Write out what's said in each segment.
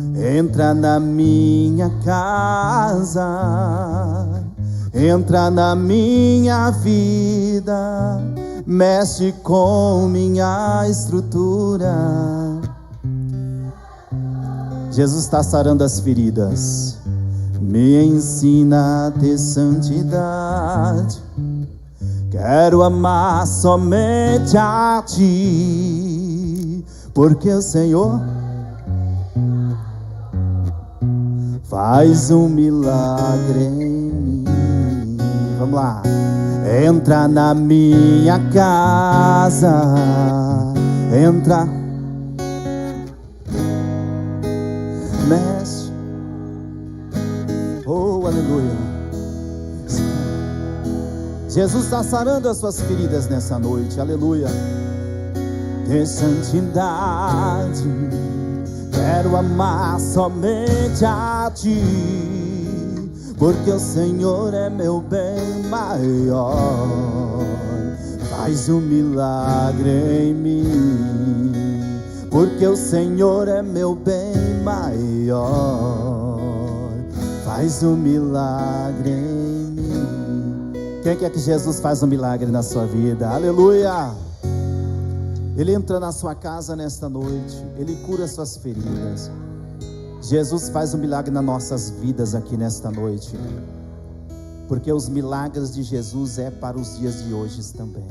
Entra na minha casa, entra na minha vida, mexe com minha estrutura. Jesus está sarando as feridas. Me ensina a ter santidade. Quero amar somente a Ti, porque o Senhor faz um milagre em mim. Vamos lá. Entra na minha casa, entra, mexe. Oh, aleluia. Jesus está sarando as suas feridas nessa noite, aleluia. De santidade, quero amar somente a Ti, porque o Senhor é meu bem maior. Faz um milagre em mim, porque o Senhor é meu bem maior. Faz um milagre em mim. Quem quer que Jesus faça um milagre na sua vida? Aleluia! Ele entra na sua casa nesta noite, Ele cura suas feridas. Jesus faz um milagre nas nossas vidas aqui nesta noite, porque os milagres de Jesus é para os dias de hoje também.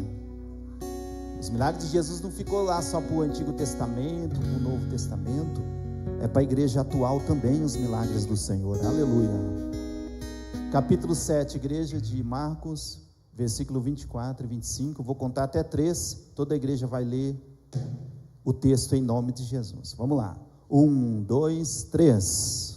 Os milagres de Jesus não ficou lá só para o Antigo Testamento, para o Novo Testamento, é para a igreja atual também os milagres do Senhor, aleluia. Capítulo 7, igreja de Marcos, versículo 24 e 25, vou contar até 3, toda a igreja vai ler o texto em nome de Jesus. Vamos lá, 1, 2, 3.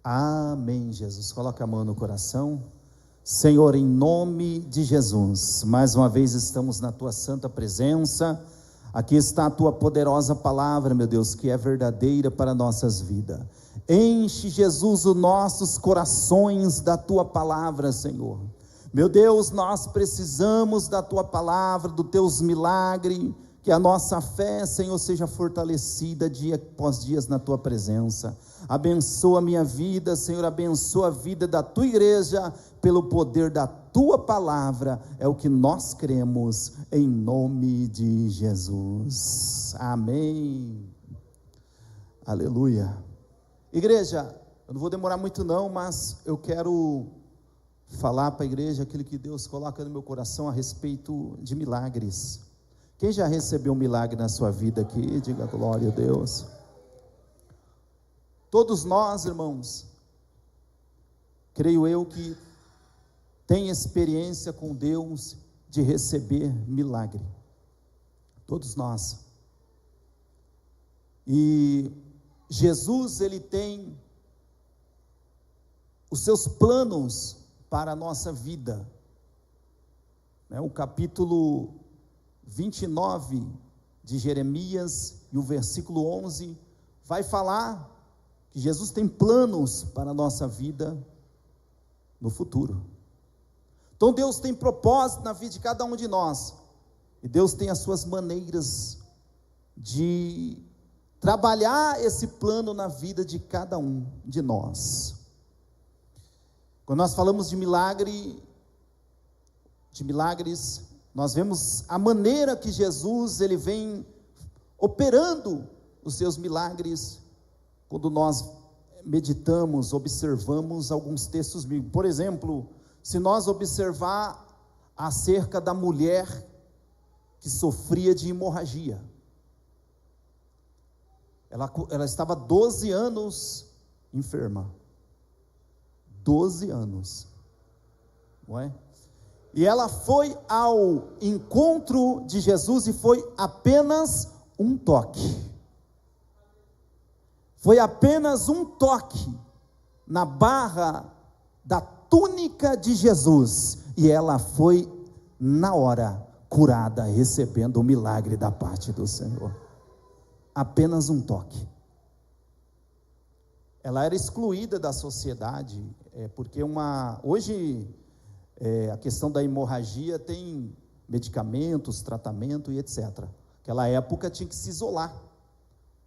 Amém, Jesus. Coloca a mão no coração. Senhor, em nome de Jesus, mais uma vez estamos na Tua santa presença. Aqui está a Tua poderosa palavra, meu Deus, que é verdadeira para nossas vidas. Enche, Jesus, os nossos corações da Tua palavra, Senhor. Meu Deus, nós precisamos da Tua palavra, dos Teus milagres. Que a nossa fé, Senhor, seja fortalecida dia após dia na Tua presença. Abençoa a minha vida, Senhor, abençoa a vida da Tua igreja, pelo poder da Tua palavra, é o que nós cremos, em nome de Jesus. Amém. Aleluia. Igreja, eu não vou demorar muito não, mas eu quero falar para a igreja aquilo que Deus coloca no meu coração a respeito de milagres. Quem já recebeu um milagre na sua vida aqui, diga glória a Deus. Todos nós, irmãos, creio eu que tem experiência com Deus de receber milagre. Todos nós. E Jesus, Ele tem os seus planos para a nossa vida. O capítulo 29 de Jeremias e o versículo 11 vai falar que Jesus tem planos para a nossa vida no futuro. Então Deus tem propósito na vida de cada um de nós, e Deus tem as suas maneiras de trabalhar esse plano na vida de cada um de nós. Quando nós falamos de milagres, nós vemos a maneira que Jesus, Ele vem operando os seus milagres, quando nós meditamos, observamos alguns textos bíblicos. Por exemplo, se nós observar acerca da mulher que sofria de hemorragia, ela estava 12 anos enferma, 12 anos, não é? E ela foi ao encontro de Jesus e foi apenas um toque. Foi apenas um toque na barra da túnica de Jesus, e ela foi na hora curada, recebendo o milagre da parte do Senhor. Apenas um toque. Ela era excluída da sociedade, porque hoje a questão da hemorragia tem medicamentos, tratamento e etc. Naquela época tinha que se isolar.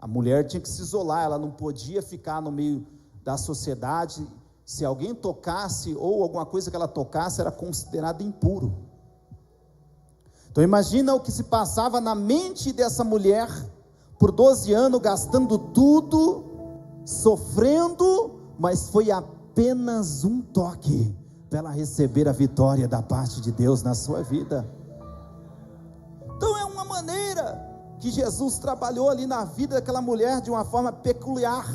A mulher tinha que se isolar, ela não podia ficar no meio da sociedade. Se alguém tocasse, ou alguma coisa que ela tocasse, era considerado impuro. Então imagina o que se passava na mente dessa mulher, por 12 anos, gastando tudo, sofrendo, mas foi apenas um toque, para ela receber a vitória da parte de Deus na sua vida. Então é uma maneira que Jesus trabalhou ali na vida daquela mulher de uma forma peculiar,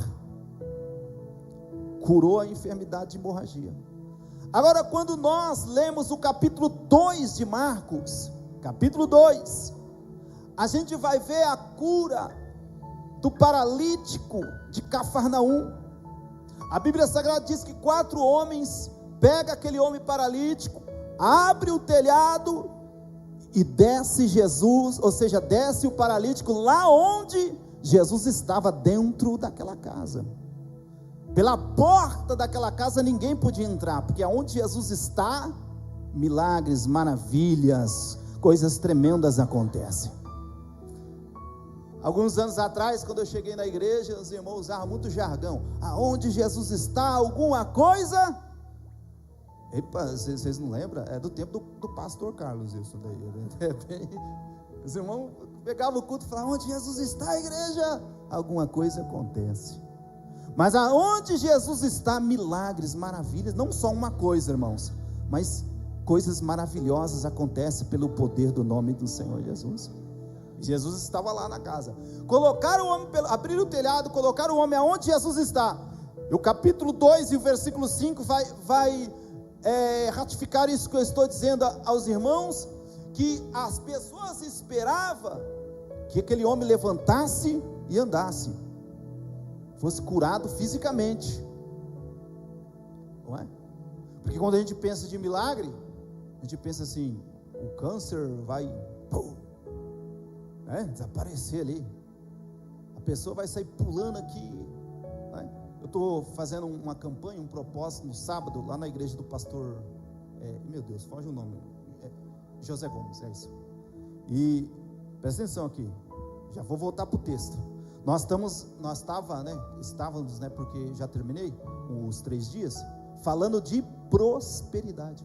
curou a enfermidade de hemorragia. Agora, quando nós lemos o capítulo 2 de Marcos, capítulo 2, a gente vai ver a cura do paralítico de Cafarnaum. A Bíblia Sagrada diz que 4 homens pegam aquele homem paralítico, abre o telhado e desce Jesus, ou seja, desce o paralítico lá onde Jesus estava, dentro daquela casa. Pela porta daquela casa ninguém podia entrar, porque aonde Jesus está, milagres, maravilhas, coisas tremendas acontecem. Alguns anos atrás, quando eu cheguei na igreja, os irmãos usavam muito jargão. Aonde Jesus está, alguma coisa... Epa, vocês não lembram? É do tempo do pastor Carlos isso daí. Os irmãos pegavam o culto e falavam: onde Jesus está, igreja? Alguma coisa acontece. Mas aonde Jesus está, milagres, maravilhas, não só uma coisa, irmãos, mas coisas maravilhosas acontecem pelo poder do nome do Senhor Jesus. Jesus estava lá na casa, colocaram o homem, abriram o telhado, colocaram o homem aonde Jesus está. E o capítulo 2 e o versículo 5 vai ratificar isso que eu estou dizendo aos irmãos, que as pessoas esperavam que aquele homem levantasse e andasse, fosse curado fisicamente, não é? Porque quando a gente pensa de milagre, a gente pensa assim: o câncer vai desaparecer ali, a pessoa vai sair pulando aqui, né? Eu estou fazendo uma campanha, um propósito no sábado, lá na igreja do pastor, meu Deus, foge o nome, José Gomes, é isso. E presta atenção aqui, já vou voltar para o texto. Estávamos, porque já terminei os 3 dias, falando de prosperidade.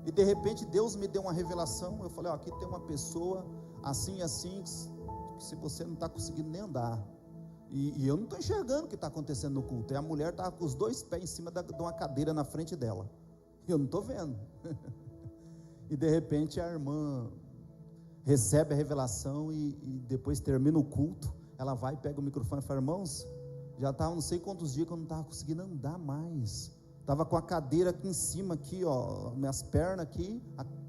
E de repente Deus me deu uma revelação. Eu falei: aqui tem uma pessoa assim, se você não está conseguindo nem andar. E eu não estou enxergando o que está acontecendo no culto. E a mulher estava com os 2 pés em cima de uma cadeira na frente dela. Eu não estou vendo. E de repente a irmã recebe a revelação e depois termina o culto. Ela vai, pega o microfone e fala: irmãos, já estava não sei quantos dias que eu não estava conseguindo andar mais. Estava com a cadeira aqui em cima, aqui, ó, minhas pernas aqui,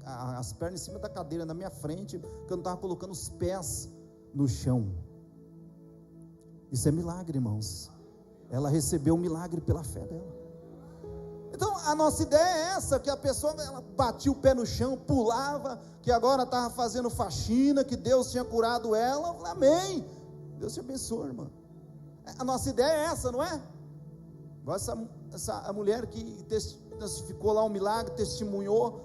as pernas em cima da cadeira na minha frente, porque eu não estava colocando os pés no chão. Isso é milagre, irmãos. Ela recebeu um milagre pela fé dela. Então a nossa ideia é essa, que a pessoa, ela batia o pé no chão, pulava, que agora estava fazendo faxina, que Deus tinha curado ela. Eu falei: amém, Deus te abençoe, irmã. A nossa ideia é essa, não é? A mulher que testificou lá um milagre, testemunhou,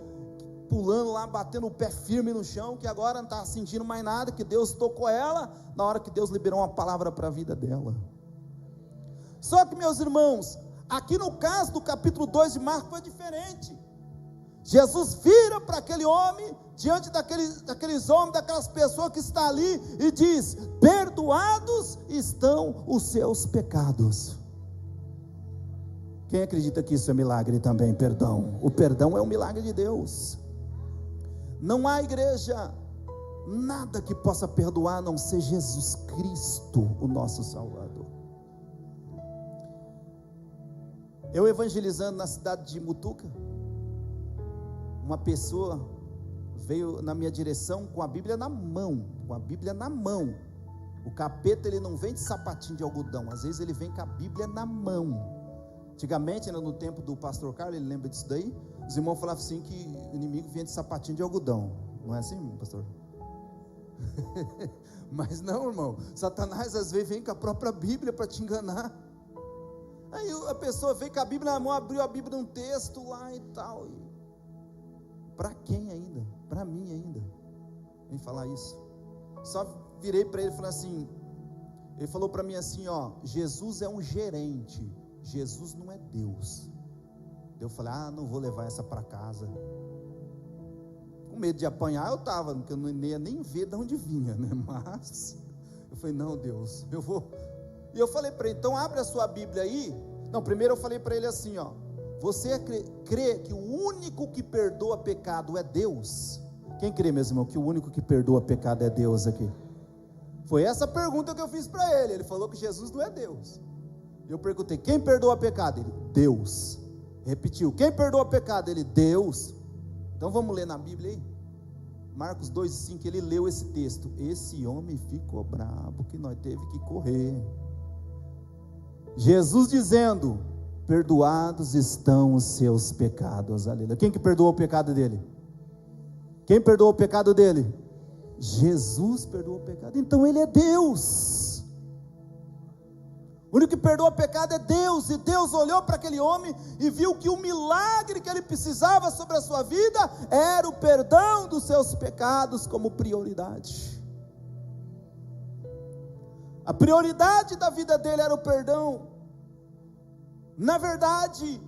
pulando lá, batendo o pé firme no chão, que agora não está sentindo mais nada, que Deus tocou ela, na hora que Deus liberou uma palavra para a vida dela. Só que, meus irmãos, aqui no caso do capítulo 2 de Marcos foi diferente. Jesus vira para aquele homem, diante daqueles homens, daquelas pessoas que estão ali, e diz: perdoados estão os seus pecados. Quem acredita que isso é milagre também? Perdão. O perdão é um milagre de Deus. Não há, igreja, nada que possa perdoar a não ser Jesus Cristo, o nosso Salvador. Eu evangelizando na cidade de Mutuca, uma pessoa veio na minha direção com a Bíblia na mão, O capeta, ele não vem de sapatinho de algodão, às vezes ele vem com a Bíblia na mão. Antigamente, no tempo do pastor Carlos, ele lembra disso daí? Os irmãos falavam assim que o inimigo vinha de sapatinho de algodão. Não é assim, pastor? Mas não, irmão. Satanás às vezes vem com a própria Bíblia para te enganar. Aí a pessoa veio com a Bíblia na mão, abriu a Bíblia num texto lá e tal. Para quem ainda? Para mim ainda. Vem falar isso. Só virei para ele e falei assim. Ele falou para mim assim, ó: Jesus é um gerente, Jesus não é Deus. Eu falei: não vou levar essa para casa. Com medo de apanhar eu estava, porque eu não ia nem ver de onde vinha, né? Mas eu falei: não, Deus, eu vou. E eu falei para ele: então abre a sua Bíblia aí. Não, primeiro eu falei para ele assim, ó: você crê que o único que perdoa pecado é Deus? Quem crê, meu irmão, que o único que perdoa pecado é Deus aqui? Foi essa pergunta que eu fiz para ele. Ele falou que Jesus não é Deus. Eu perguntei: quem perdoa pecado? Ele: Deus. Repetiu: quem perdoa pecado? Ele: Deus. Então vamos ler na Bíblia aí, Marcos 2,5. Ele leu esse texto. Esse homem ficou bravo que nós teve que correr. Jesus dizendo: perdoados estão os seus pecados. Aleluia. Quem que perdoou o pecado dele? Quem perdoou o pecado dele? Jesus perdoou o pecado. Então ele é Deus. O único que perdoa o pecado é Deus. E Deus olhou para aquele homem e viu que o milagre que ele precisava sobre a sua vida era o perdão dos seus pecados como prioridade. A prioridade da vida dele era o perdão. Na verdade,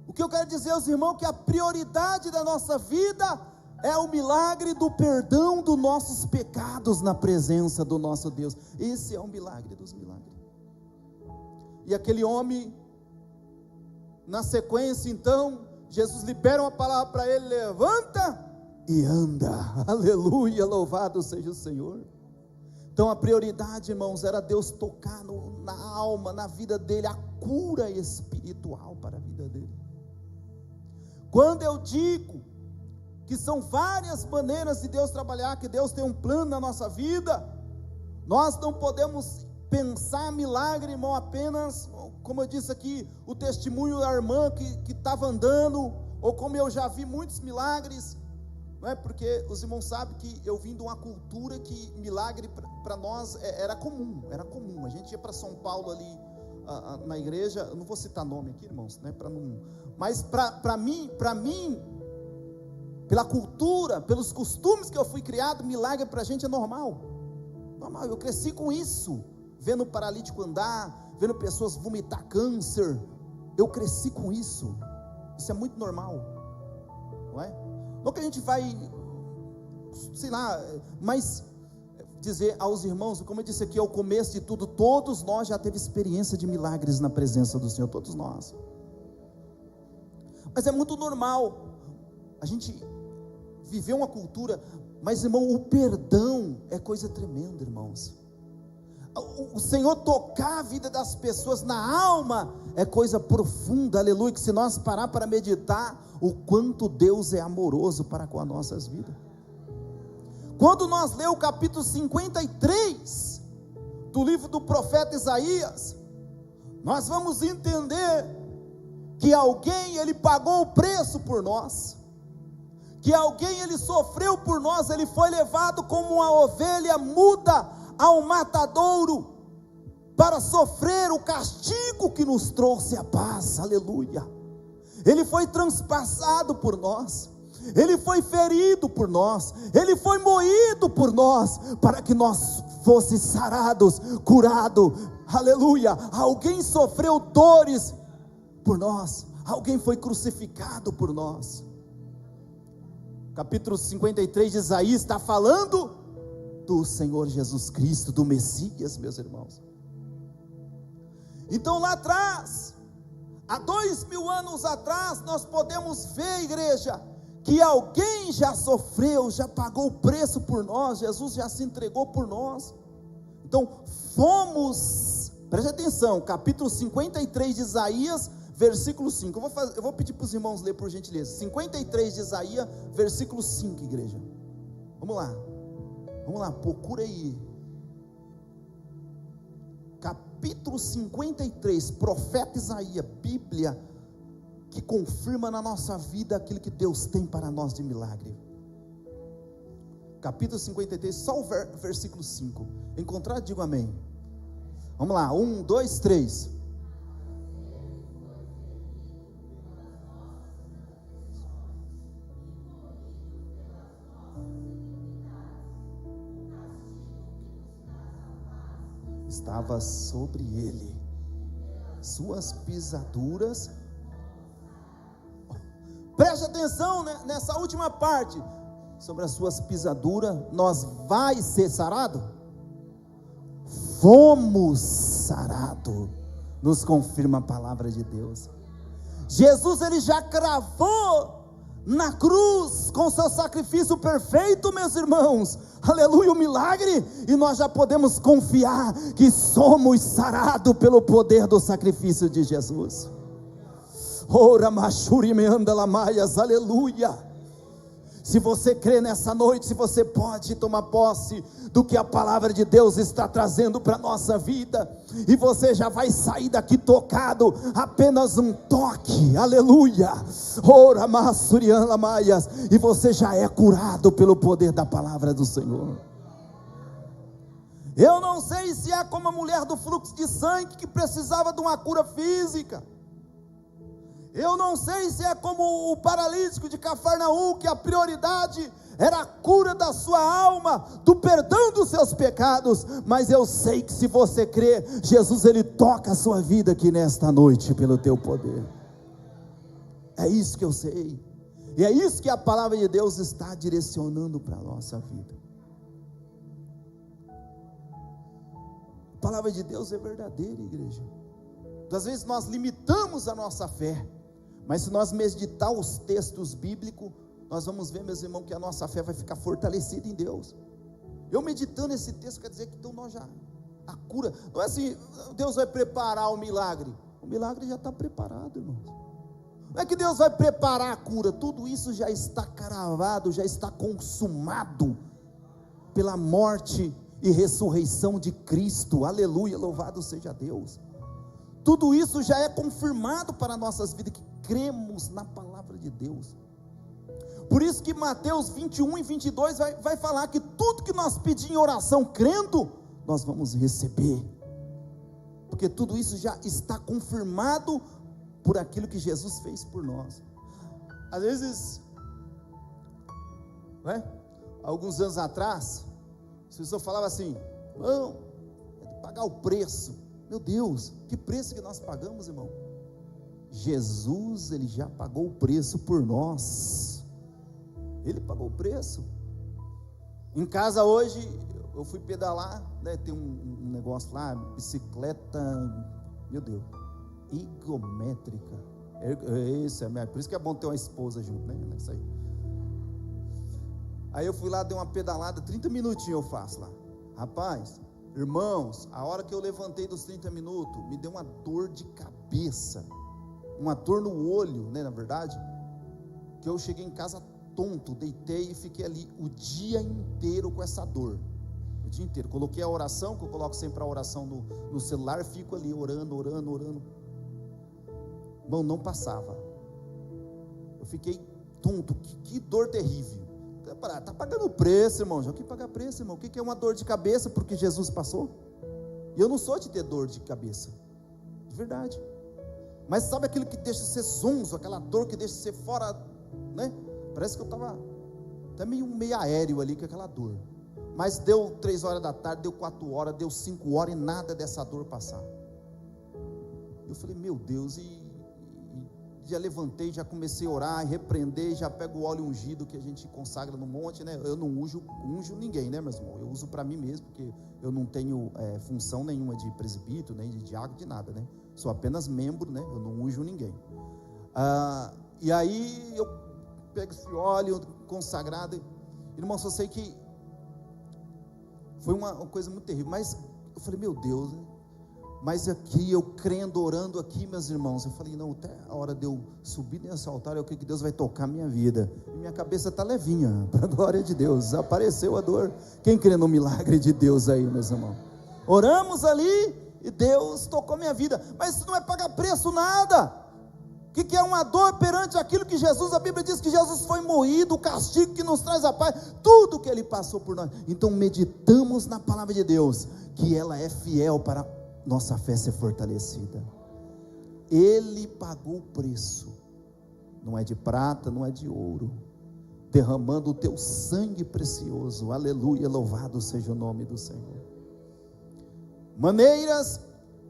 o que eu quero dizer aos irmãos é que a prioridade da nossa vida é o milagre do perdão dos nossos pecados na presença do nosso Deus. Esse é o milagre dos milagres. E aquele homem, na sequência então, Jesus libera uma palavra para ele: levanta e anda. Aleluia, louvado seja o Senhor. Então a prioridade, irmãos, era Deus tocar na alma, na vida dele, a cura espiritual para a vida dele. Quando eu digo que são várias maneiras de Deus trabalhar, que Deus tem um plano na nossa vida, nós não podemos pensar milagre, irmão, apenas, como eu disse aqui, o testemunho da irmã que estava andando, ou como eu já vi muitos milagres, não é? Porque os irmãos sabem que eu vim de uma cultura que milagre para nós era comum, a gente ia para São Paulo ali, na igreja, eu não vou citar nome aqui, irmãos, né, mas para mim, pela cultura, pelos costumes que eu fui criado, milagre para a gente é normal, eu cresci com isso, vendo paralítico andar, vendo pessoas vomitar câncer, eu cresci com isso é muito normal, não é? Não que a gente vai, sei lá, mas dizer aos irmãos, como eu disse aqui, ao começo de tudo, todos nós já teve experiência de milagres na presença do Senhor, todos nós, mas é muito normal, a gente viver uma cultura, mas irmão, o perdão é coisa tremenda, irmãos. O Senhor tocar a vida das pessoas na alma é coisa profunda, aleluia, que se nós parar para meditar o quanto Deus é amoroso para com as nossas vidas. Quando nós lemos o capítulo 53 do livro do profeta Isaías, nós vamos entender que alguém, ele pagou o preço por nós, que alguém, ele sofreu por nós, ele foi levado como uma ovelha muda ao matadouro, para sofrer o castigo que nos trouxe a paz, aleluia. Ele foi transpassado por nós, ele foi ferido por nós, ele foi moído por nós, para que nós fosse sarados, curado, aleluia. Alguém sofreu dores por nós, alguém foi crucificado por nós. Capítulo 53 de Isaías está falando do Senhor Jesus Cristo, do Messias, meus irmãos. Então lá atrás, há 2000 anos atrás, nós podemos ver, igreja, que alguém já sofreu, já pagou o preço por nós, Jesus já se entregou por nós. Então fomos, preste atenção, capítulo 53 de Isaías, versículo 5, eu vou pedir para os irmãos ler por gentileza, 53 de Isaías, versículo 5, igreja, vamos lá, procura aí, capítulo 53, profeta Isaías, Bíblia, que confirma na nossa vida aquilo que Deus tem para nós de milagre. Capítulo 53, só o versículo 5. Encontrar, digo amém. Vamos lá, 1, 2, 3. Estava sobre ele, suas pisaduras. Preste atenção, né, nessa última parte. Sobre as suas pisaduras nós vai ser sarado? Fomos sarados, nos confirma a palavra de Deus. Jesus, ele já cravou na cruz, com seu sacrifício perfeito, meus irmãos, aleluia, o milagre, e nós já podemos confiar que somos sarados pelo poder do sacrifício de Jesus. Ora, machuri me anda lamaias, aleluia. Se você crê nessa noite, se você pode tomar posse do que a palavra de Deus está trazendo para a nossa vida, e você já vai sair daqui tocado, apenas um toque, aleluia, ora massurian lamaias, e você já é curado pelo poder da palavra do Senhor. Eu não sei se é como a mulher do fluxo de sangue, que precisava de uma cura física. Eu não sei se é como o paralítico de Cafarnaum, que a prioridade era a cura da sua alma, do perdão dos seus pecados, mas eu sei que se você crer, Jesus, ele toca a sua vida aqui nesta noite, pelo teu poder. É isso que eu sei, e é isso que a palavra de Deus está direcionando para a nossa vida. A palavra de Deus é verdadeira, igreja. Às vezes nós limitamos a nossa fé, mas se nós meditar os textos bíblicos, nós vamos ver, meus irmãos, que a nossa fé vai ficar fortalecida em Deus. Eu meditando esse texto, quer dizer que então nós já, a cura, não é assim, Deus vai preparar o milagre já está preparado, irmãos. Não é que Deus vai preparar a cura, tudo isso já está cravado, já está consumado, pela morte e ressurreição de Cristo, aleluia, louvado seja Deus. Tudo isso já é confirmado para nossas vidas, que cremos na palavra de Deus. Por isso que Mateus 21 e 22 vai falar que tudo que nós pedimos em oração, crendo, nós vamos receber, porque tudo isso já está confirmado por aquilo que Jesus fez por nós. Às vezes, não é? Alguns anos atrás, as pessoas falavam assim: não, é de pagar o preço. Meu Deus, que preço que nós pagamos, irmão? Jesus, ele já pagou o preço por nós. Ele pagou o preço. Em casa hoje, eu fui pedalar, né? Tem um negócio lá, bicicleta, meu Deus, ergométrica. Por isso que é bom ter uma esposa junto, né? Isso aí. Aí eu fui lá, dei uma pedalada, 30 minutinhos eu faço lá. Rapaz, irmãos, a hora que eu levantei dos 30 minutos, me deu uma dor de cabeça, uma dor no olho, né, na verdade, que eu cheguei em casa tonto, deitei e fiquei ali o dia inteiro com essa dor, o dia inteiro. Coloquei a oração, que eu coloco sempre a oração no celular, fico ali orando, irmão, não passava, eu fiquei tonto, que dor terrível. Está pagando preço, irmão. Já que pagar preço, irmão. O que é uma dor de cabeça? Porque Jesus passou. E eu não sou de ter dor de cabeça, de verdade. Mas sabe aquilo que deixa você zonzo, aquela dor que deixa você fora, né? Parece que eu estava até meio aéreo ali com aquela dor. Mas deu 3 horas da tarde, deu 4 horas, deu 5 horas e nada dessa dor passar. Eu falei, meu Deus, e já levantei, já comecei a orar, repreender, já pego o óleo ungido que a gente consagra no monte, né? Eu não unjo ninguém, né, meus irmãos? Eu uso para mim mesmo, porque eu não tenho função nenhuma de presbítero, nem de diácono, de nada, né? Sou apenas membro, né? Eu não unjo ninguém. E aí eu pego esse óleo consagrado, irmão, só sei que foi uma coisa muito terrível, mas eu falei, meu Deus, né? Mas aqui, eu crendo, orando aqui, meus irmãos, eu falei, não, até a hora de eu subir nesse altar, eu creio que Deus vai tocar a minha vida, e minha cabeça está levinha, para a glória de Deus, desapareceu a dor. Quem crê no milagre de Deus aí, meus irmãos? Oramos ali, e Deus tocou minha vida. Mas isso não é pagar preço nada. O que é uma dor perante aquilo que Jesus, a Bíblia diz que Jesus foi moído, o castigo que nos traz a paz, tudo que Ele passou por nós. Então meditamos na palavra de Deus, que ela é fiel para nossa fé ser fortalecida. Ele pagou o preço, não é de prata, não é de ouro, derramando o teu sangue precioso. Aleluia, louvado seja o nome do Senhor. Maneiras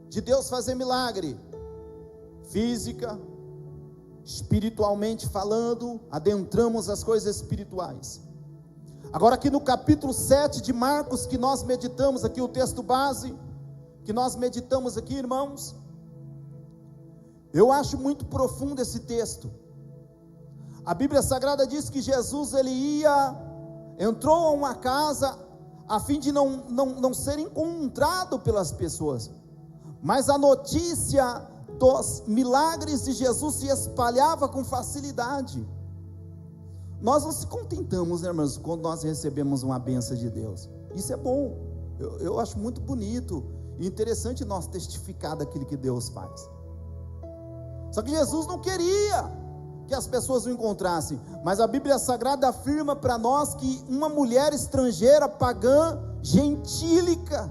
de Deus fazer milagre: física, espiritualmente falando, adentramos as coisas espirituais. Agora aqui no capítulo 7 de Marcos, que nós meditamos aqui, o texto base, que nós meditamos aqui, irmãos, eu acho muito profundo esse texto. A Bíblia Sagrada diz que Jesus, ele entrou a uma casa, a fim de não ser encontrado pelas pessoas, mas a notícia dos milagres de Jesus se espalhava com facilidade. Nós não se contentamos, né, irmãos, quando nós recebemos uma bênção de Deus. Isso é bom, eu acho muito bonito e interessante nós testificar daquilo que Deus faz. Só que Jesus não queria que as pessoas o encontrassem, mas a Bíblia Sagrada afirma para nós que uma mulher estrangeira, pagã, gentílica,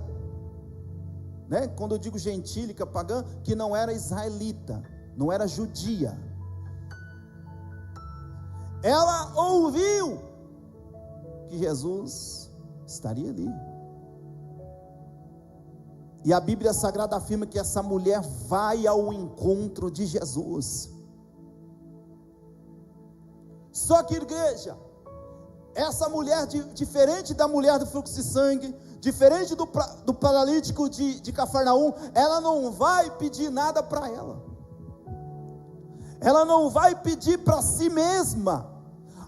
né? Quando eu digo gentílica, pagã, que não era israelita, não era judia, ela ouviu que Jesus estaria ali, e a Bíblia Sagrada afirma que essa mulher vai ao encontro de Jesus. Só que, igreja, essa mulher, diferente da mulher do fluxo de sangue, diferente do paralítico de Cafarnaum, ela não vai pedir nada para ela não vai pedir para si mesma.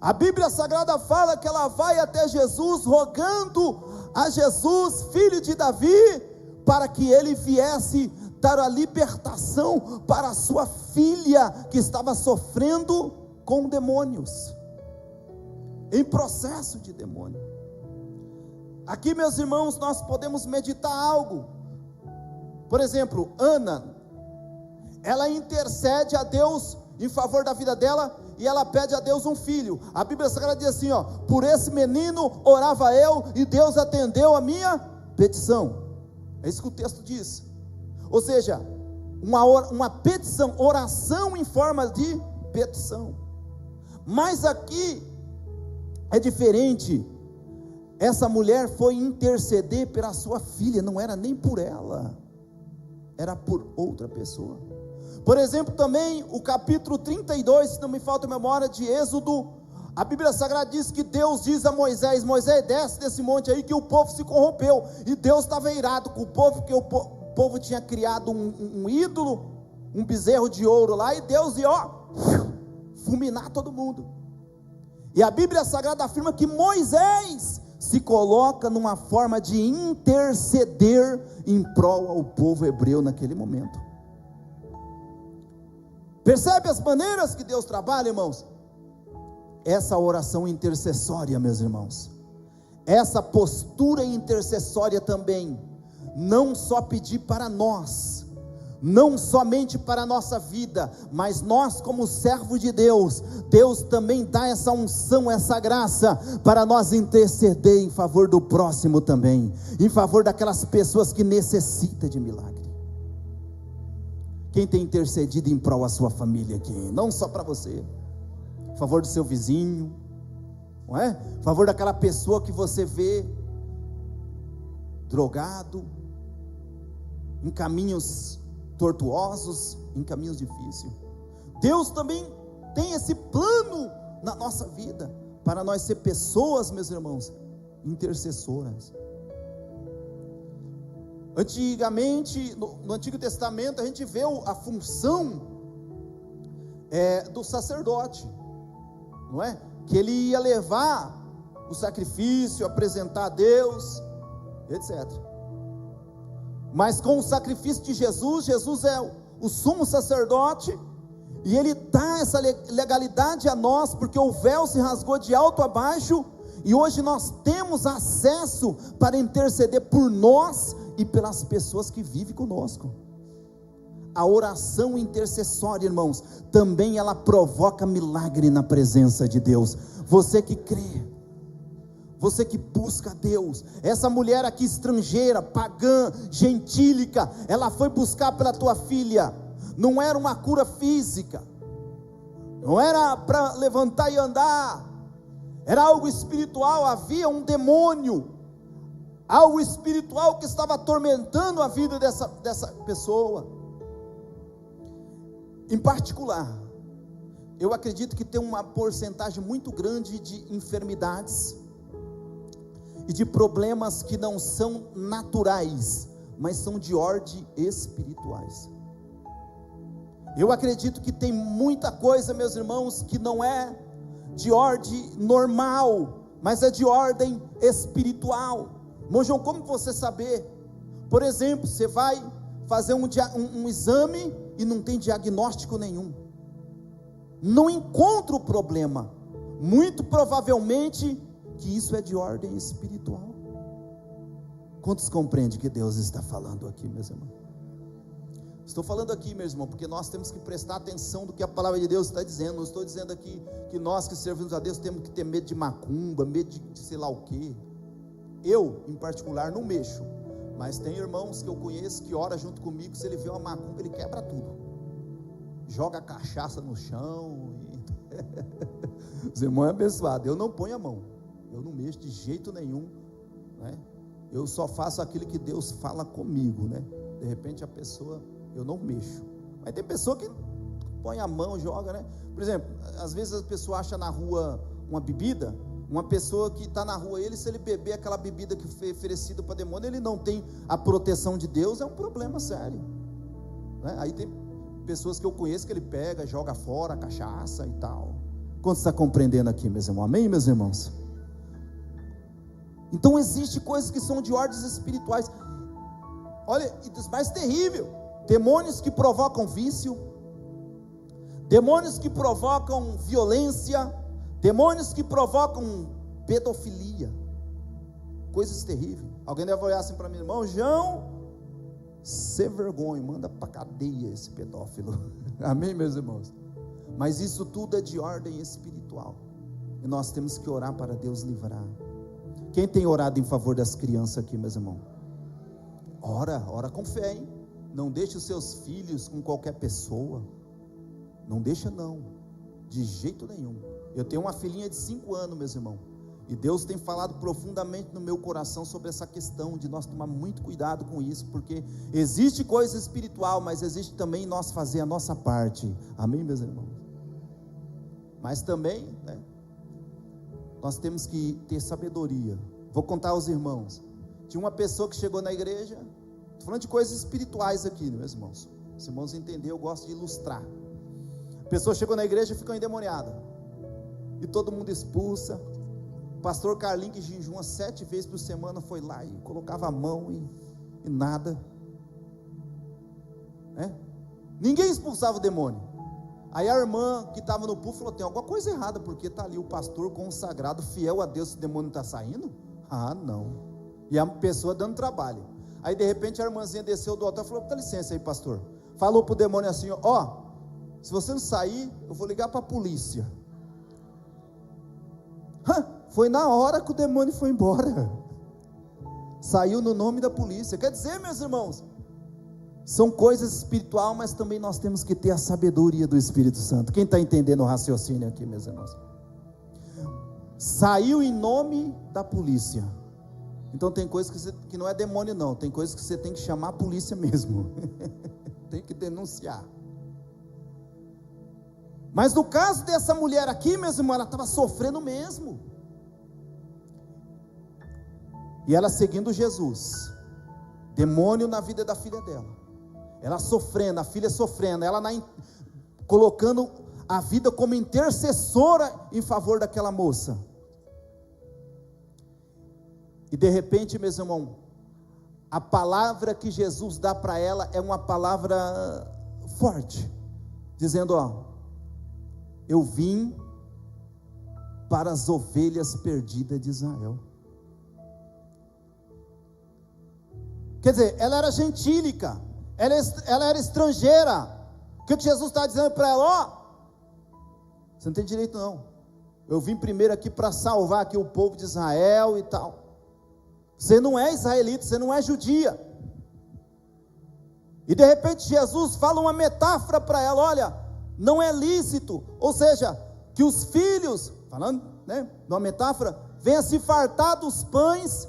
A Bíblia Sagrada fala que ela vai até Jesus, rogando a Jesus, filho de Davi, para que ele viesse dar a libertação para a sua filha, que estava sofrendo com demônios, em processo de demônio. Aqui, meus irmãos, nós podemos meditar algo. Por exemplo, Ana, ela intercede a Deus em favor da vida dela, e ela pede a Deus um filho. A Bíblia Sagrada diz assim, por esse menino orava eu, e Deus atendeu a minha petição. É isso que o texto diz. Ou seja, uma petição, oração em forma de petição. Mas aqui é diferente. Essa mulher foi interceder pela sua filha, não era nem por ela, era por outra pessoa. Por exemplo, também o capítulo 32, se não me falta a memória, de Êxodo, a Bíblia Sagrada diz que Deus diz a Moisés: Moisés, desce desse monte aí, que o povo se corrompeu, e Deus estava irado com o povo, porque o povo tinha criado um ídolo, um bezerro de ouro lá, e Deus ia fulminar todo mundo. E a Bíblia Sagrada afirma que Moisés se coloca numa forma de interceder em prol ao povo hebreu naquele momento. Percebe as maneiras que Deus trabalha, irmãos? Essa oração intercessória, meus irmãos, essa postura intercessória também, não só pedir para nós, não somente para a nossa vida, mas nós como servos de Deus, Deus também dá essa unção, essa graça, para nós interceder em favor do próximo também, em favor daquelas pessoas que necessitam de milagre. Quem tem intercedido em prol da sua família aqui? Não só para você, em favor do seu vizinho, não é? Em favor daquela pessoa que você vê drogado, em caminhos tortuosos, em caminhos difíceis. Deus também tem esse plano na nossa vida, para nós ser pessoas, meus irmãos, intercessoras. Antigamente, no Antigo Testamento, a gente vê a função do sacerdote, não é? Que ele ia levar o sacrifício, apresentar a Deus, etc. Mas com o sacrifício de Jesus, Jesus é o sumo sacerdote, e ele dá essa legalidade a nós, porque o véu se rasgou de alto a baixo, e hoje nós temos acesso para interceder por nós e pelas pessoas que vivem conosco. A oração intercessória, irmãos, também ela provoca milagre na presença de Deus. Você que crê, você que busca Deus, essa mulher aqui estrangeira, pagã, gentílica, ela foi buscar pela tua filha. Não era uma cura física, não era para levantar e andar, era algo espiritual. Havia um demônio, algo espiritual que estava atormentando a vida dessa pessoa. Em particular, eu acredito que tem uma porcentagem muito grande de enfermidades e de problemas que não são naturais, mas são de ordem espirituais. Eu acredito que tem muita coisa, meus irmãos, que não é de ordem normal, mas é de ordem espiritual. Irmão João, como você saber? Por exemplo, você vai fazer um exame e não tem diagnóstico nenhum, não encontra o problema, muito provavelmente que isso é de ordem espiritual. Quantos compreendem que Deus está falando aqui, meus irmãos? Estou falando aqui, meu irmão, porque nós temos que prestar atenção do que a palavra de Deus está dizendo. Não estou dizendo aqui que nós que servimos a Deus temos que ter medo de macumba, medo de sei lá o quê. Eu, em particular, não mexo, mas tem irmãos que eu conheço que ora junto comigo. Se ele vê uma macumba, ele quebra tudo, joga cachaça no chão os irmãos é abençoado. Eu não ponho a mão, eu não mexo de jeito nenhum, né? Eu só faço aquilo que Deus fala comigo, né? De repente a pessoa, eu não mexo, mas tem pessoa que põe a mão, joga, né? Por exemplo, às vezes a pessoa acha na rua uma bebida. Uma pessoa que está na rua, se ele beber aquela bebida que foi oferecida para demônio, ele não tem a proteção de Deus, é um problema sério, né? Aí tem pessoas que eu conheço que ele pega, joga fora a cachaça e tal. Quanto está compreendendo aqui, meus irmãos? Amém, meus irmãos? Então existe coisas que são de ordens espirituais. Olha, e dos mais terríveis, demônios que provocam vício, demônios que provocam violência, demônios que provocam pedofilia, coisas terríveis. Alguém deve olhar assim para mim, irmão João, sem vergonha, manda para cadeia esse pedófilo. Amém, meus irmãos? Mas isso tudo é de ordem espiritual, e nós temos que orar para Deus livrar. Quem tem orado em favor das crianças aqui, meus irmãos? Ora com fé, hein? Não deixe os seus filhos com qualquer pessoa, não deixa não, de jeito nenhum. Eu tenho uma filhinha de 5 anos, meus irmãos, e Deus tem falado profundamente no meu coração sobre essa questão de nós tomar muito cuidado com isso, porque existe coisa espiritual, mas existe também nós fazer a nossa parte. Amém, meus irmãos? Mas também, né, nós temos que ter sabedoria. Vou contar aos irmãos. Tinha uma pessoa que chegou na igreja, estou falando de coisas espirituais aqui, meus irmãos. Os irmãos entenderam, eu gosto de ilustrar. A pessoa chegou na igreja e ficou endemoniada, e todo mundo expulsa. O pastor Carlinhos, que jejuma 7 vezes por semana, foi lá e colocava a mão e nada, né? Ninguém expulsava o demônio. Aí a irmã que estava no púlpito falou: tem alguma coisa errada, porque está ali o pastor consagrado, fiel a Deus, o demônio está saindo? Ah, não. E a pessoa dando trabalho. Aí de repente a irmãzinha desceu do altar e falou: dá licença aí, pastor. Falou para o demônio assim: ó, se você não sair, eu vou ligar para a polícia. Foi na hora que o demônio foi embora, saiu no nome da polícia. Quer dizer, meus irmãos, são coisas espirituais, mas também nós temos que ter a sabedoria do Espírito Santo. Quem está entendendo o raciocínio aqui, meus irmãos? Saiu em nome da polícia. Então tem coisas que não é demônio não, tem coisas que você tem que chamar a polícia mesmo. Tem que denunciar. Mas no caso dessa mulher aqui, meus irmãos, ela estava sofrendo mesmo, e ela seguindo Jesus, demônio na vida da filha dela, ela sofrendo, a filha sofrendo, ela colocando a vida como intercessora em favor daquela moça. E de repente, meus irmãos, a palavra que Jesus dá para ela é uma palavra forte, dizendo: ó, eu vim para as ovelhas perdidas de Israel. Quer dizer, ela era gentílica, ela era estrangeira. O que Jesus está dizendo para ela? Ó, você não tem direito não. Eu vim primeiro aqui para salvar aqui o povo de Israel e tal. Você não é israelita, você não é judia. E de repente Jesus fala uma metáfora para ela: olha, não é lícito, ou seja, que os filhos, falando, né, numa metáfora, venha se fartar dos pães,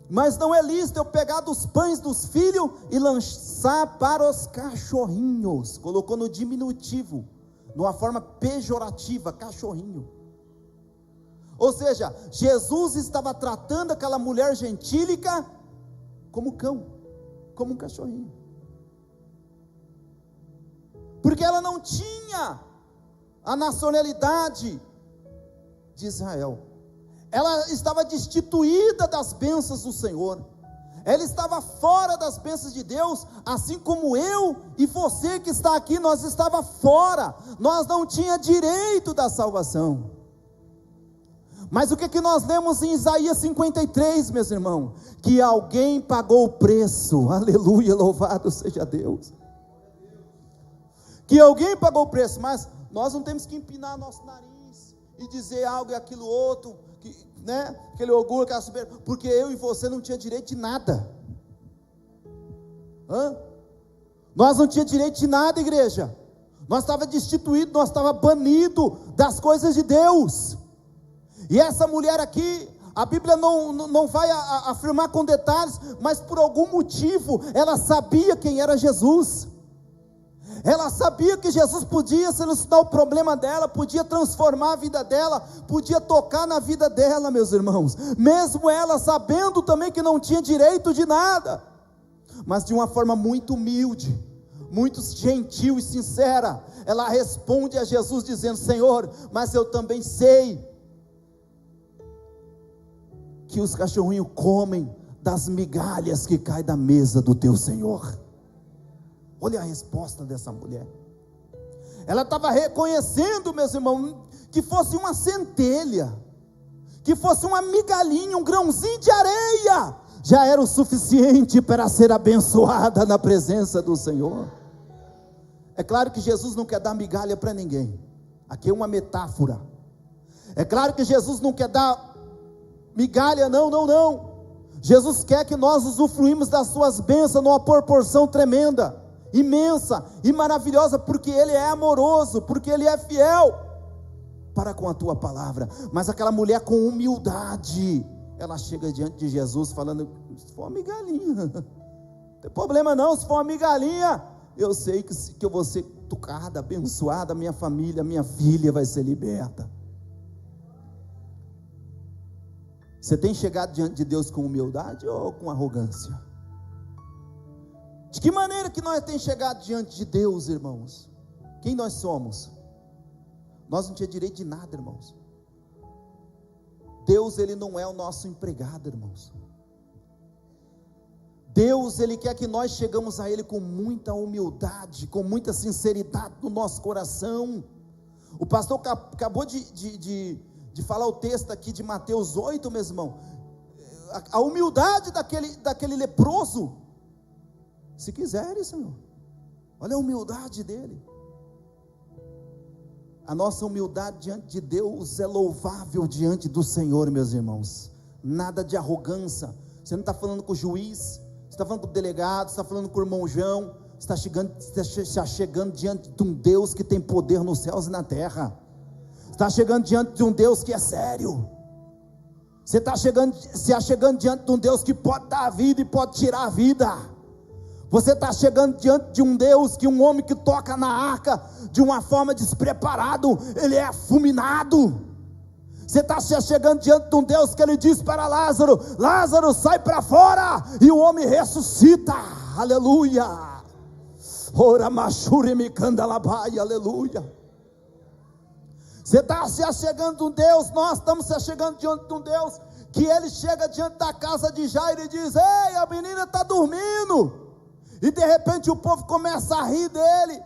mas não é lícito eu pegar dos pães dos filhos e lançar para os cachorrinhos. Colocou no diminutivo, numa forma pejorativa, cachorrinho. Ou seja, Jesus estava tratando aquela mulher gentílica como cão, como um cachorrinho, porque ela não tinha a nacionalidade de Israel. Ela estava destituída das bênçãos do Senhor, ela estava fora das bênçãos de Deus, assim como eu e você que está aqui, nós estava fora, nós não tinha direito da salvação. Mas o que nós lemos em Isaías 53, meus irmãos? Que alguém pagou o preço, aleluia, louvado seja Deus, que alguém pagou o preço. Mas nós não temos que empinar nosso nariz e dizer algo e aquilo outro, né? Aquele orgulho, aquela soberba, porque eu e você não tinha direito de nada. Nós não tinha direito de nada, igreja. Nós estava destituído, nós estava banido das coisas de Deus. E essa mulher aqui, a Bíblia não vai afirmar com detalhes, mas por algum motivo ela sabia quem era Jesus. Ela sabia que Jesus podia solucionar o problema dela, podia transformar a vida dela, podia tocar na vida dela, meus irmãos, mesmo ela sabendo também que não tinha direito de nada, mas de uma forma muito humilde, muito gentil e sincera, ela responde a Jesus dizendo: Senhor, mas eu também sei que os cachorrinhos comem das migalhas que caem da mesa do teu Senhor. Olha a resposta dessa mulher. Ela estava reconhecendo, meus irmãos, que fosse uma centelha, que fosse uma migalhinha, um grãozinho de areia, já era o suficiente para ser abençoada na presença do Senhor. É claro que Jesus não quer dar migalha para ninguém, aqui é uma metáfora. É claro que Jesus não quer dar migalha, não. Jesus quer que nós usufruímos das suas bênçãos numa proporção tremenda, imensa e maravilhosa, porque Ele é amoroso, porque Ele é fiel para com a tua palavra. Mas aquela mulher com humildade, ela chega diante de Jesus falando: se for uma migalhinha, não tem problema não, se for uma migalhinha, eu sei que eu vou ser tocada, abençoada, minha família, minha filha vai ser liberta. Você tem chegado diante de Deus com humildade ou com arrogância? De que maneira que nós temos chegado diante de Deus, irmãos? Quem nós somos? Nós não tínhamos direito de nada, irmãos. Deus, Ele não é o nosso empregado, irmãos. Deus, Ele quer que nós chegamos a Ele com muita humildade, com muita sinceridade no nosso coração. O pastor acabou de falar o texto aqui de Mateus 8, meu irmão. A humildade daquele leproso. Se quiserem, Senhor, olha a humildade dele. A nossa humildade diante de Deus é louvável diante do Senhor, meus irmãos. Nada de arrogância. Você não está falando com o juiz, você está falando com o delegado, você está falando com o irmão João, você está chegando diante de um Deus que tem poder nos céus e na terra. Você está chegando diante de um Deus que é sério. Você está chegando diante de um Deus que pode dar a vida e pode tirar a vida. Você está chegando diante de um Deus que um homem que toca na arca de uma forma despreparado, ele é fulminado. Você está chegando diante de um Deus que ele diz para Lázaro: Lázaro, sai para fora, e o homem ressuscita. Aleluia. Ora machuri me candalabai, aleluia. Você está se achegando de um Deus, nós estamos se achegando diante de um Deus que ele chega diante da casa de Jairo e diz: ei, a menina está dormindo. E de repente o povo começa a rir dele,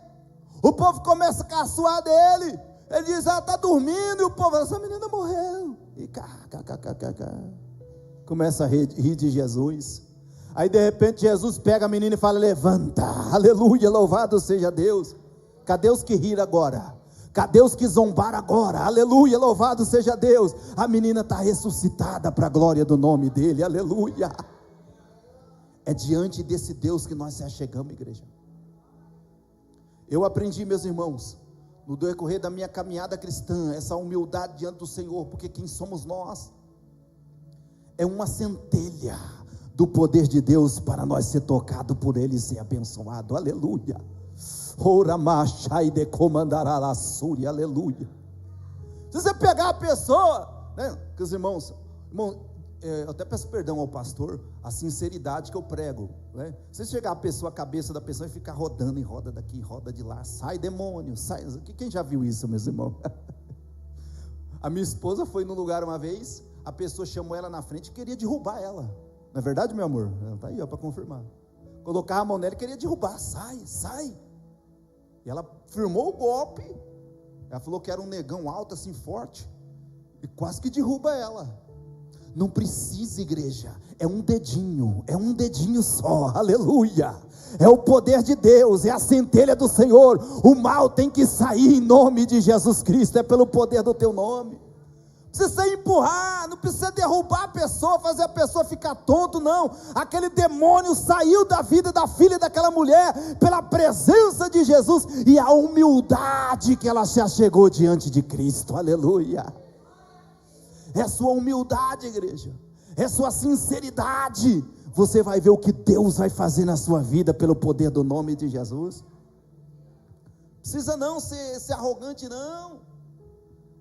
o povo começa a caçoar dele. Ele diz: ela está dormindo. E o povo: essa menina morreu. E começa a rir de Jesus. Aí de repente Jesus pega a menina e fala: levanta, aleluia, louvado seja Deus. Cadê os que riram agora? Cadê os que zombaram agora? Aleluia, louvado seja Deus. A menina está ressuscitada para a glória do nome dele, aleluia. É diante desse Deus que nós se achegamos, igreja. Eu aprendi, meus irmãos, no decorrer da minha caminhada cristã, essa humildade diante do Senhor, porque quem somos nós? É uma centelha do poder de Deus para nós ser tocado por Ele e ser abençoado, aleluia. Ora machai de comandará a súria, aleluia. Se você pegar a pessoa, né, que os irmãos, eu até peço perdão ao pastor, a sinceridade que eu prego, né? Se você chegar a cabeça da pessoa e ficar rodando em roda daqui, roda de lá, sai demônio, sai. Quem já viu isso, meus irmãos? A minha esposa foi num lugar uma vez, a pessoa chamou ela na frente e queria derrubar ela. Não é verdade, meu amor? Ela está aí, para confirmar. Colocava a mão nela e queria derrubar, sai. E ela firmou o golpe. Ela falou que era um negão alto assim, forte, e quase que derruba ela. Não precisa, igreja, é um dedinho só, aleluia. É o poder de Deus, é a centelha do Senhor. O mal tem que sair em nome de Jesus Cristo, é pelo poder do teu nome. Não precisa empurrar, não precisa derrubar a pessoa, fazer a pessoa ficar tonto, não. Aquele demônio saiu da vida da filha daquela mulher, pela presença de Jesus, e a humildade que ela se achegou diante de Cristo, aleluia. É sua humildade, igreja, é sua sinceridade. Você vai ver o que Deus vai fazer na sua vida, pelo poder do nome de Jesus. Precisa não ser arrogante, não.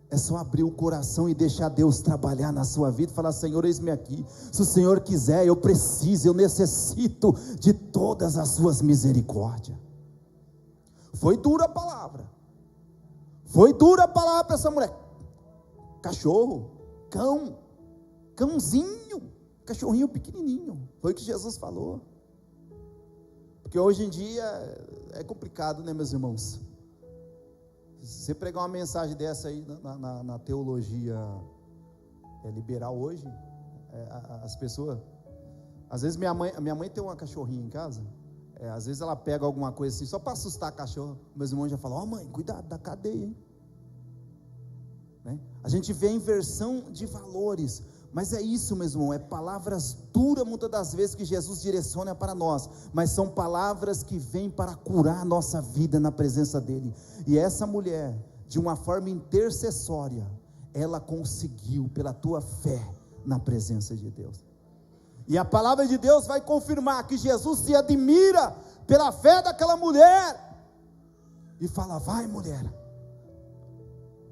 É só abrir o coração e deixar Deus trabalhar na sua vida, e falar: Senhor, eis-me aqui, se o Senhor quiser, eu preciso, eu necessito de todas as suas misericórdias. Foi dura a palavra para essa mulher. Cachorro, cãozinho, cachorrinho pequenininho, foi o que Jesus falou. Porque hoje em dia é complicado, né, meus irmãos? Se você pregar uma mensagem dessa aí na teologia liberal hoje, as pessoas, às vezes minha mãe tem uma cachorrinha em casa, às vezes ela pega alguma coisa assim, só para assustar a cachorra, meus irmãos já falam: mãe, cuidado da cadeia, hein? Né? A gente vê a inversão de valores, mas é isso, meu irmão, é palavras duras muitas das vezes que Jesus direciona para nós, mas são palavras que vêm para curar a nossa vida na presença dEle. E essa mulher, de uma forma intercessória, ela conseguiu, pela tua fé, na presença de Deus. E a palavra de Deus vai confirmar que Jesus se admira pela fé daquela mulher, e fala: vai, mulher,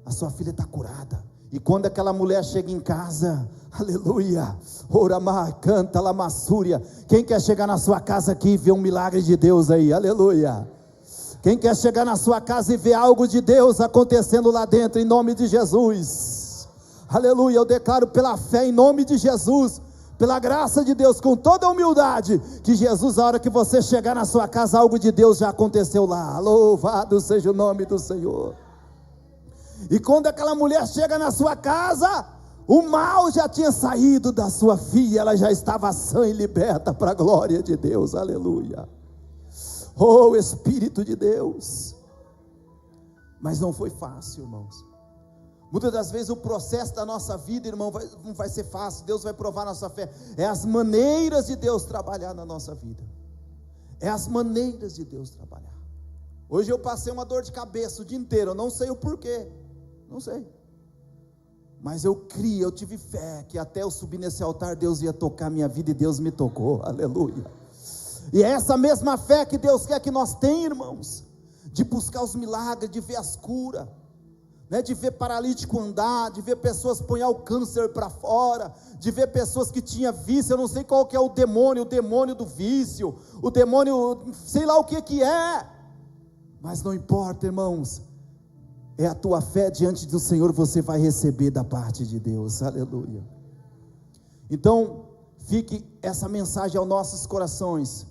a sua filha está curada. E quando aquela mulher chega em casa, aleluia, oramá, canta, lamassúria. Quem quer chegar na sua casa aqui e ver um milagre de Deus aí? Aleluia. Quem quer chegar na sua casa e ver algo de Deus acontecendo lá dentro, em nome de Jesus? Aleluia, eu declaro pela fé, em nome de Jesus, pela graça de Deus, com toda a humildade, que Jesus, a hora que você chegar na sua casa, algo de Deus já aconteceu lá. Louvado seja o nome do Senhor. E quando aquela mulher chega na sua casa, o mal já tinha saído da sua filha, ela já estava sã e liberta para a glória de Deus, aleluia. Oh, Espírito de Deus. Mas não foi fácil, irmãos. Muitas das vezes o processo da nossa vida, irmão, não vai ser fácil. Deus vai provar a nossa fé. É as maneiras de Deus trabalhar na nossa vida. É as maneiras de Deus trabalhar. Hoje eu passei uma dor de cabeça o dia inteiro, eu não sei o porquê. Não sei, mas eu criei, eu tive fé, que até eu subir nesse altar, Deus ia tocar minha vida, e Deus me tocou, aleluia. E é essa mesma fé que Deus quer que nós tenhamos, irmãos, de buscar os milagres, de ver as curas, né? De ver paralítico andar, de ver pessoas pôr o câncer para fora, de ver pessoas que tinham vício. Eu não sei qual que é o demônio do vício, o demônio, sei lá o que é, mas não importa, irmãos. É a tua fé diante do Senhor, você vai receber da parte de Deus, aleluia. Então, fique essa mensagem aos nossos corações: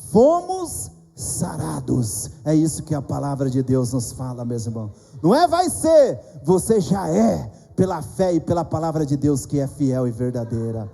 fomos sarados. É isso que a palavra de Deus nos fala, meus irmãos. Não é vai ser, você já é, pela fé e pela palavra de Deus, que é fiel e verdadeira.